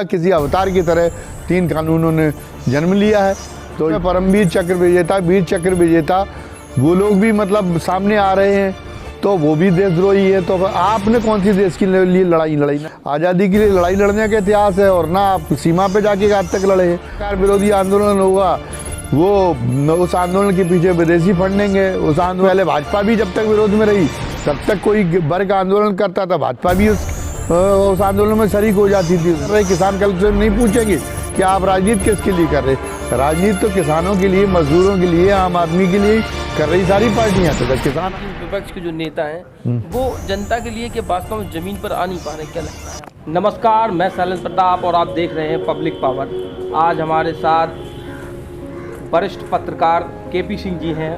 किसी अवतार की तरह 3 कानूनों ने जन्म लिया है। तो परमवीर चक्र विजेता, वीर चक्र विजेता वो लोग भी मतलब सामने आ रहे हैं, तो वो भी देशद्रोही है। तो आपने कौन सी देश के लिए लड़ाई लड़ी? आज़ादी के लिए लड़ाई लड़ने का इतिहास है, और ना आप सीमा पे जाके आज तक लड़े हैं। सरकार विरोधी आंदोलन होगा, वो उस आंदोलन के पीछे विदेशी फंड देंगे। उस आंदोलन पहले भाजपा भी जब तक विरोध में रही, तब तक कोई वर्ग आंदोलन करता था, भाजपा भी उस आंदोलन में शरीक हो जाती थी। किसान कल से नहीं पूछेंगे कि आप राजनीति किसके लिए कर रहे? राजनीति तो किसानों के लिए, मजदूरों के लिए, आम आदमी के लिए कर रही सारी पार्टियां। तो जब किसान विपक्ष के जो नेता हैं वो जनता के लिए कि वास्तव में जमीन पर आ नहीं पा रहे, क्या लगता है? नमस्कार, मैं शैलेंद्र प्रताप और आप देख रहे हैं पब्लिक पावर। आज हमारे साथ वरिष्ठ पत्रकार केपी सिंह जी हैं।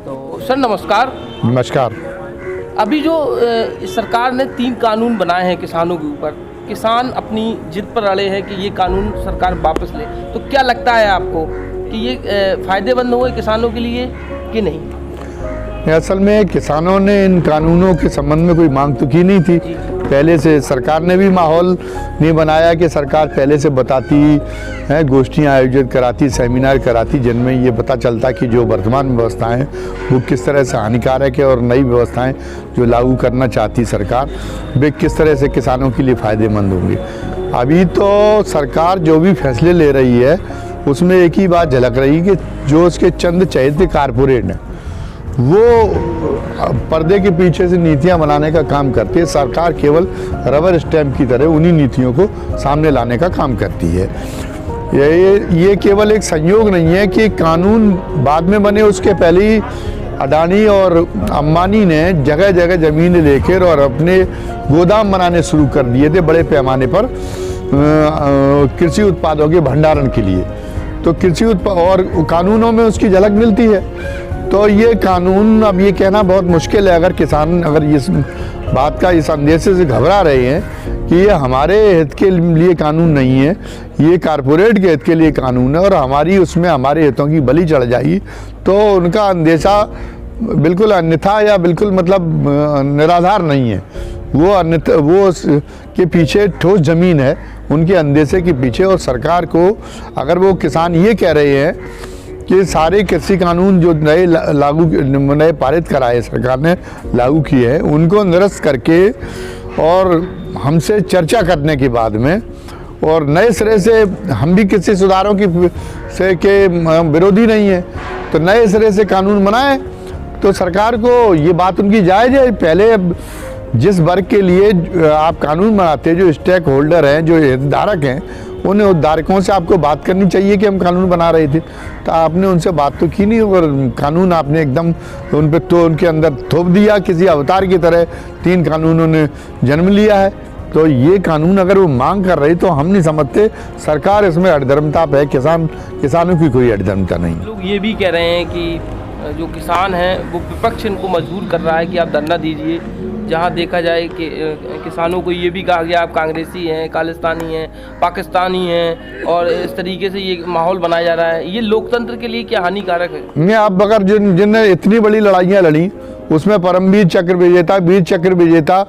तो सर नमस्कार। नमस्कार। अभी जो सरकार ने 3 कानून बनाए हैं किसानों के ऊपर, किसान अपनी जिद पर अड़े हैं कि ये कानून सरकार वापस ले, तो क्या लगता है आपको कि ये फ़ायदेमंद होंगे किसानों के लिए कि नहीं? असल में किसानों ने इन कानूनों के संबंध में कोई मांग तो की नहीं थी। पहले से सरकार ने भी माहौल नहीं बनाया कि सरकार पहले से बताती है, गोष्ठियाँ आयोजित कराती, सेमिनार कराती, जिनमें ये पता चलता कि जो वर्तमान व्यवस्थाएं हैं वो किस तरह से हानिकारक है, और नई व्यवस्थाएं जो लागू करना चाहती सरकार वे किस तरह से किसानों के लिए फ़ायदेमंद होंगी। अभी तो सरकार जो भी फैसले ले रही है उसमें एक ही बात झलक रही कि जो उसके चंद चहेते कारपोरेट हैं वो पर्दे के पीछे से नीतियां बनाने का काम करती है। सरकार केवल रबर स्टैंप की तरह उन्हीं नीतियों को सामने लाने का काम करती है। ये केवल एक संयोग नहीं है कि कानून बाद में बने, उसके पहले ही अडानी और अंबानी ने जगह जगह ज़मीन लेकर और अपने गोदाम बनाने शुरू कर दिए थे बड़े पैमाने पर कृषि उत्पादों के भंडारण के लिए। तो कृषि उत्पाद और कानूनों में उसकी झलक मिलती है। तो ये कानून, अब ये कहना बहुत मुश्किल है अगर किसान अगर इस बात का, इस अंदेशे से घबरा रहे हैं कि ये हमारे हित के लिए कानून नहीं है, ये कारपोरेट के हित के लिए कानून है और हमारी उसमें हमारे हितों की बलि चढ़ जाएगी, तो उनका अंदेशा बिल्कुल अन्यथा या बिल्कुल मतलब निराधार नहीं है। वो अन्यथा वो के पीछे ठोस ज़मीन है उनके अंदेशे के पीछे। और सरकार को अगर वो किसान ये कह रहे हैं कि सारे कृषि कानून जो नए पारित कराए सरकार ने, लागू किए हैं, उनको निरस्त करके और हमसे चर्चा करने के बाद में और नए सिरे से, हम भी कृषि सुधारों की के विरोधी नहीं है, तो नए सिरे से कानून बनाए तो सरकार को ये बात उनकी जायज़ है। पहले जिस वर्ग के लिए आप कानून बनाते हैं, जो स्टेक होल्डर हैं, जो हितधारक हैं, उन हितधारकों से आपको बात करनी चाहिए कि हम कानून बना रहे थे, तो आपने उनसे बात तो की नहीं और कानून आपने एकदम उन पे तो उनके अंदर थोप दिया। किसी अवतार की तरह 3 कानूनों ने जन्म लिया है। तो ये कानून अगर वो मांग कर रही तो हम नहीं समझते सरकार इसमें अधर्मता है। किसानों की कोई अधर्मता नहीं। लोग ये भी कह रहे हैं कि जो किसान हैं वो विपक्ष इनको मजबूर कर रहा है कि आप धरना दीजिए। जहाँ देखा जाए कि किसानों को ये भी कहा गया आप कांग्रेसी हैं, खालिस्तानी हैं, पाकिस्तानी हैं, और इस तरीके से ये माहौल बनाया जा रहा है। ये लोकतंत्र के लिए क्या हानिकारक है? मैं आप अगर जिनने इतनी बड़ी लड़ाइयाँ लड़ी उसमें परमवीर चक्र विजेता, वीर चक्र विजेता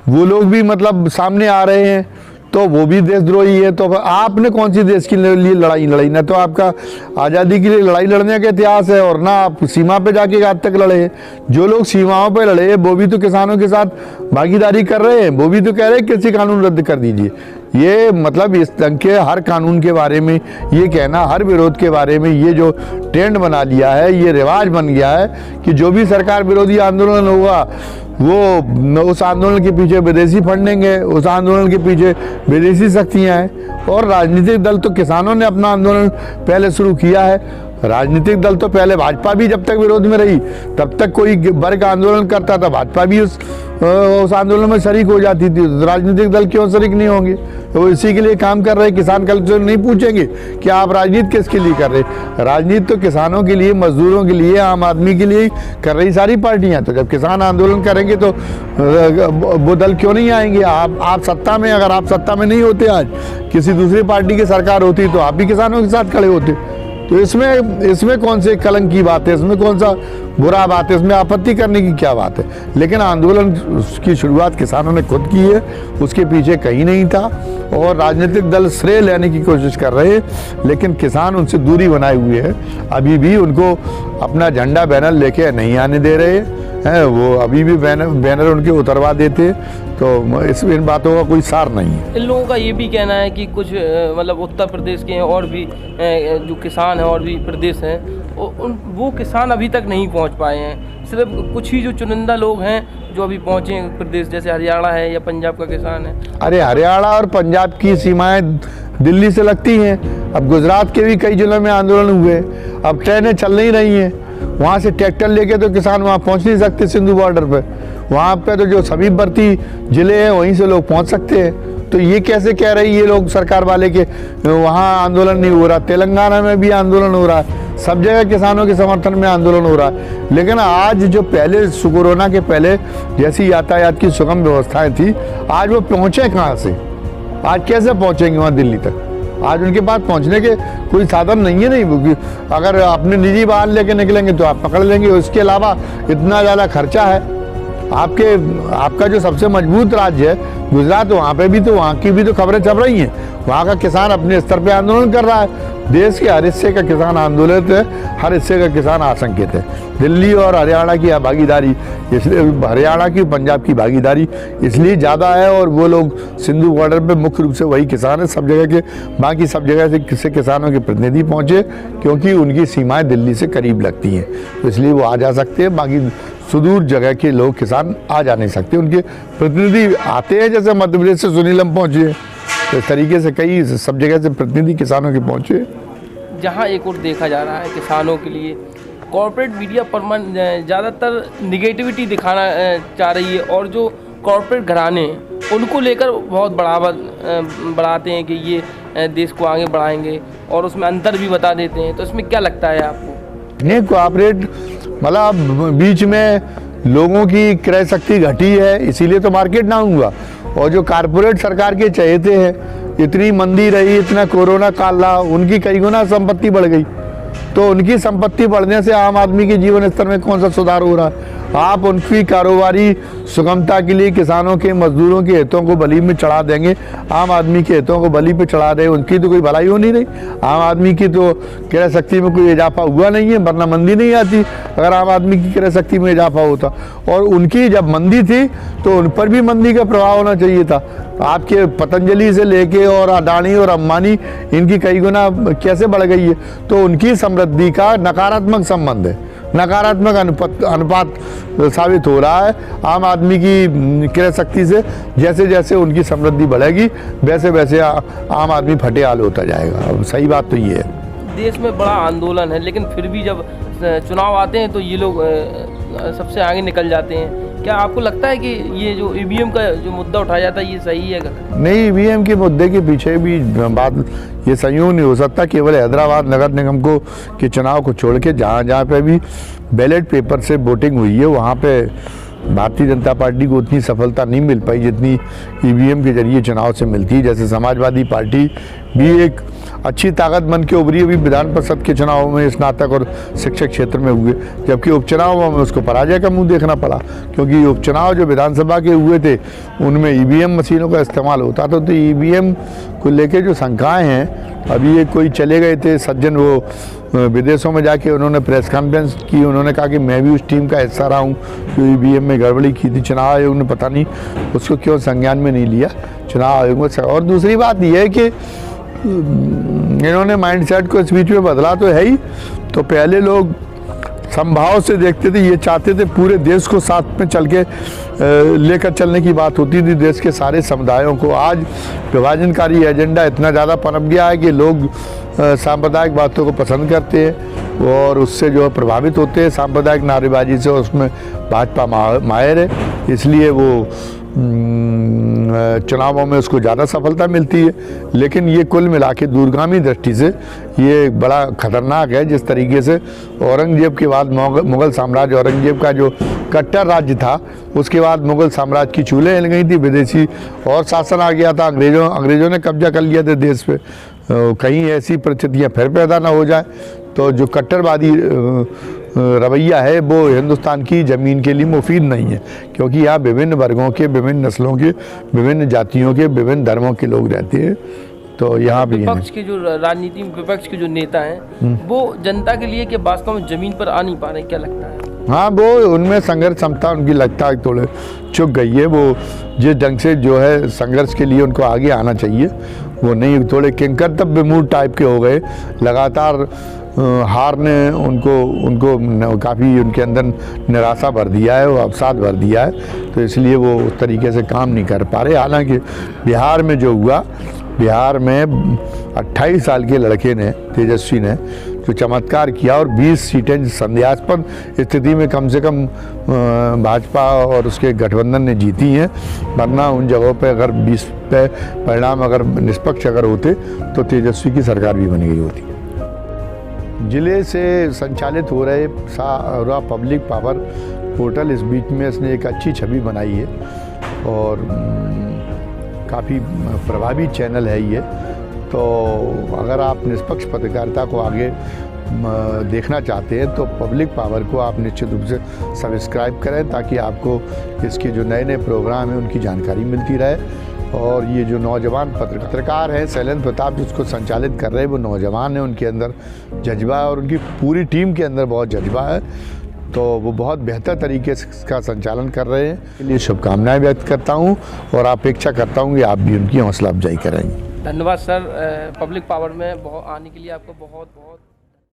वो लोग भी मतलब सामने आ रहे हैं, तो वो भी देशद्रोही है। तो आपने कौन सी देश के लिए लड़ाई लड़ी? ना तो आपका आज़ादी के लिए लड़ाई लड़ने का इतिहास है, और ना आप सीमा पे जाके आज तक लड़े हैं। जो लोग सीमाओं पे लड़े हैं वो भी तो किसानों के साथ भागीदारी कर रहे हैं, वो भी तो कह रहे हैं कृषि कानून रद्द कर दीजिए। ये मतलब इस ढंग के हर कानून के बारे में ये कहना, हर विरोध के बारे में ये जो ट्रेंड बना लिया है, ये रिवाज बन गया है कि जो भी सरकार विरोधी आंदोलन होगा वो उस आंदोलन के पीछे विदेशी फंड देंगे, उस आंदोलन के पीछे विदेशी शक्तियाँ हैं। और राजनीतिक दल तो, किसानों ने अपना आंदोलन पहले शुरू किया है, राजनीतिक दल तो पहले भाजपा भी जब तक विरोध में रही तब तक कोई वर्ग आंदोलन करता था, भाजपा भी उस आंदोलन में शरीक हो जाती थी। राजनीतिक दल क्यों शरीक नहीं होंगे? तो इसी के लिए काम कर रहे। किसान कल से नहीं पूछेंगे कि आप राजनीति किसके लिए कर रहे? राजनीति तो किसानों के लिए, मजदूरों के लिए, आम आदमी के लिए कर रही सारी पार्टियां। तो जब किसान आंदोलन करेंगे तो वो दल क्यों नहीं आएंगे? आप सत्ता में, अगर आप सत्ता में नहीं होते, आज किसी दूसरी पार्टी की सरकार होती तो आप भी किसानों के साथ खड़े होते। तो इसमें कौन से कलंक की बात है, इसमें कौन सा बुरा बात है, इसमें आपत्ति करने की क्या बात है। लेकिन आंदोलन की शुरुआत किसानों ने खुद की है, उसके पीछे कहीं नहीं था और राजनीतिक दल श्रेय लेने की कोशिश कर रहे हैं, लेकिन किसान उनसे दूरी बनाए हुए हैं। अभी भी उनको अपना झंडा बैनर लेके नहीं आने दे रहे हैं, वो अभी भी बैनर उनके उतरवा देते, तो इन बातों का कोई सार नहीं है। इन लोगों का ये भी कहना है कि कुछ मतलब उत्तर प्रदेश के और भी जो किसान हैं और भी प्रदेश हैं, वो किसान अभी तक नहीं पहुंच पाए हैं। सिर्फ कुछ ही जो चुनिंदा लोग हैं जो अभी पहुंचे हैं प्रदेश, जैसे हरियाणा है या पंजाब का किसान है। अरे हरियाणा और पंजाब की सीमाएं दिल्ली से लगती हैं। अब गुजरात के भी कई जिलों में आंदोलन हुए, अब ट्रेनें चल नहीं रही हैं, वहाँ से ट्रैक्टर लेके तो किसान वहाँ पहुँच नहीं सकते सिंधु बॉर्डर पे। वहाँ पे तो जो समीपवर्ती जिले हैं वहीं से लोग पहुँच सकते हैं। तो ये कैसे कह रही ये लोग सरकार वाले के वहाँ आंदोलन नहीं हो रहा। तेलंगाना में भी आंदोलन हो रहा है, सब जगह किसानों के समर्थन में आंदोलन हो रहा है। लेकिन आज जो पहले कोरोना के पहले जैसी यातायात की सुगम व्यवस्थाएं थी, आज वो पहुँचे कहाँ से, आज कैसे पहुँचेंगे वहाँ दिल्ली तक। आज उनके पास पहुंचने के कोई साधन नहीं है। नहीं, अगर अपने निजी वाहन लेके निकलेंगे तो आप पकड़ लेंगे, उसके अलावा इतना ज़्यादा खर्चा है। आपका जो सबसे मजबूत राज्य है गुजरात, वहाँ पे भी तो वहाँ की भी तो खबरें चल रही हैं। वहाँ का किसान अपने स्तर पे आंदोलन कर रहा है। देश के हर हिस्से का किसान आंदोलित है, हर हिस्से का किसान आशंकित है। दिल्ली और हरियाणा की भागीदारी, इसलिए हरियाणा की पंजाब की भागीदारी इसलिए ज़्यादा है, और वो लोग सिंधु बॉर्डर पे मुख्य रूप से वही किसान है। सब जगह के बाकी सब जगह से किसानों के प्रतिनिधि पहुँचे, क्योंकि उनकी सीमाएँ दिल्ली से करीब लगती हैं, तो इसलिए वो आ जा सकते हैं। बाकी सुदूर जगह के लोग किसान आ जा नहीं सकते, उनके प्रतिनिधि आते हैं। जैसे मध्य प्रदेश से सुनीलम पहुँचे, तो इस तरीके से कई सब जगह से प्रतिनिधि किसानों के पहुँचे। जहाँ एक और देखा जा रहा है किसानों के लिए कॉर्पोरेट मीडिया ज़्यादातर निगेटिविटी दिखाना चाह रही है, और जो कॉर्पोरेट घराने उनको लेकर बहुत बढ़ाते हैं कि ये देश को आगे बढ़ाएंगे, और उसमें अंतर भी बता देते हैं। तो इसमें क्या लगता है आपको? नहीं, कॉर्पोरेट मतलब बीच में लोगों की क्रय शक्ति घटी है, इसीलिए तो मार्केट डाउन हुआ। और जो कारपोरेट सरकार के चहेते हैं, इतनी मंदी रही, इतना कोरोना काल रहा, उनकी कई गुना संपत्ति बढ़ गई। तो उनकी संपत्ति बढ़ने से आम आदमी के जीवन स्तर में कौन सा सुधार हो रहा है? आप उनकी कारोबारी सुगमता के लिए किसानों के, मजदूरों के हितों को बलि में चढ़ा देंगे, आम आदमी के हितों को बलि पे चढ़ा रहे, उनकी तो कोई भलाई हो नहीं रही। आम आदमी की तो क्रय शक्ति में कोई इजाफा हुआ नहीं है, वरना मंदी नहीं आती अगर आम आदमी की क्रय शक्ति में इजाफा होता। और उनकी जब मंदी थी तो उन पर भी मंदी का प्रभाव होना चाहिए था। आपके पतंजलि से लेके और अडानी और अंबानी, इनकी कई गुना कैसे बढ़ गई है? तो उनकी समृद्धि का नकारात्मक संबंध है, नकारात्मक अनुपात साबित हो रहा है आम आदमी की क्रय शक्ति से। जैसे जैसे उनकी समृद्धि बढ़ेगी वैसे वैसे आम आदमी फटेहाल होता जाएगा। अब सही बात तो ये है। देश में बड़ा आंदोलन है, लेकिन फिर भी जब चुनाव आते हैं तो ये लोग सबसे आगे निकल जाते हैं। क्या आपको लगता है कि ये जो ईवीएम का जो मुद्दा उठाया जाता है ये सही है? नहीं, ईवीएम के मुद्दे के पीछे भी बात ये संयोग नहीं हो सकता। केवल हैदराबाद नगर निगम के चुनाव को छोड़ के जहाँ जहाँ पे भी बैलेट पेपर से वोटिंग हुई है, वहाँ पे भारतीय जनता पार्टी को उतनी सफलता नहीं मिल पाई जितनी ईवीएम के जरिए चुनाव से मिलती है। जैसे समाजवादी पार्टी भी एक अच्छी ताकत बन के उभरी, अभी विधान परिषद के चुनाव में स्नातक और शिक्षक क्षेत्र में हुए, जबकि उपचुनाव में उसको पराजय का मुंह देखना पड़ा, क्योंकि उपचुनाव जो विधानसभा के हुए थे उनमें ईवीएम मशीनों का इस्तेमाल होता था। तो ईवीएम को लेके जो शंकाएँ हैं, अभी ये कोई चले गए थे सज्जन, वो विदेशों में जाके उन्होंने प्रेस कॉन्फ्रेंस की, उन्होंने कहा कि मैं भी उस टीम का हिस्सा रहा हूँ जो ईवीएम में गड़बड़ी की थी। चुनाव आयोग ने पता नहीं उसको क्यों संज्ञान में नहीं लिया चुनाव आयोग में। और दूसरी बात यह है कि इन्होंने माइंडसेट को इस बीच में बदला तो है ही। तो पहले लोग संभाव से देखते थे, ये चाहते थे पूरे देश को साथ में चल के लेकर चलने की बात होती थी, देश के सारे समुदायों को। आज विभाजनकारी एजेंडा इतना ज़्यादा पनप गया है कि लोग सांप्रदायिक बातों को पसंद करते हैं और उससे जो है प्रभावित होते हैं। सांप्रदायिक नारेबाजी से उसमें भाजपा माहिर है, इसलिए वो चुनावों में उसको ज़्यादा सफलता मिलती है। लेकिन ये कुल मिला के दूरगामी दृष्टि से ये बड़ा खतरनाक है। जिस तरीके से औरंगजेब के बाद मुग़ल साम्राज्य, औरंगजेब का जो कट्टर राज्य था, उसके बाद मुग़ल साम्राज्य की चूल्हें हिल गई थी, विदेशी और शासन आ गया था, अंग्रेज़ों ने कब्जा कर लिया था देश पे। कहीं ऐसी परिस्थितियाँ फिर पैदा ना हो जाए। तो जो कट्टरवादी रवैया है वो हिंदुस्तान की ज़मीन के लिए मुफीद नहीं है, क्योंकि यहाँ विभिन्न वर्गों के, विभिन्न नस्लों के, विभिन्न जातियों के, विभिन्न धर्मों के लोग रहते हैं। तो यहाँ भी विपक्ष के जो राजनीति में विपक्ष के जो नेता हैं वो जनता के लिए कि वास्तव में जमीन पर आ नहीं पा रहे, क्या लगता है? हाँ, वो उनमें संघर्ष क्षमता उनकी लगता है थोड़े चुक गई है। वो जिस ढंग से जो है संघर्ष के लिए उनको आगे आना चाहिए वो नहीं, थोड़े किंकर्तव्य मूड टाइप के हो गए। लगातार हार ने उनको काफ़ी उनके अंदर निराशा भर दिया है, वो अवसाद भर दिया है, तो इसलिए वो उस तरीके से काम नहीं कर पा रहे। हालांकि बिहार में जो हुआ, बिहार में 28 साल के लड़के ने, तेजस्वी ने जो चमत्कार किया और 20 सीटें संदेहास्पद स्थिति में कम से कम भाजपा और उसके गठबंधन ने जीती हैं, वरना उन जगहों पे अगर 20 पे परिणाम अगर निष्पक्ष अगर होते तो तेजस्वी की सरकार भी बन गई होती। जिले से संचालित हो रहे पब्लिक पावर पोर्टल, इस बीच में इसने एक अच्छी छवि बनाई है और काफ़ी प्रभावी चैनल है ये। तो अगर आप निष्पक्ष पत्रकारिता को आगे देखना चाहते हैं तो पब्लिक पावर को आप निश्चित रूप से सब्सक्राइब करें, ताकि आपको इसके जो नए नए प्रोग्राम हैं उनकी जानकारी मिलती रहे। और ये जो नौजवान पत्रकार हैं, शैलेंद्र प्रताप जिसको संचालित कर रहे हैं, वो नौजवान हैं, उनके अंदर जज्बा है और उनकी पूरी टीम के अंदर बहुत जज्बा है, तो वो बहुत बेहतर तरीके से इसका संचालन कर रहे हैं। इसके लिए शुभकामनाएं व्यक्त करता हूं और अपेक्षा करता हूं कि आप भी उनकी हौसला अफजाई करेंगे। धन्यवाद सर, पब्लिक पावर में आने के लिए आपको बहुत बहुत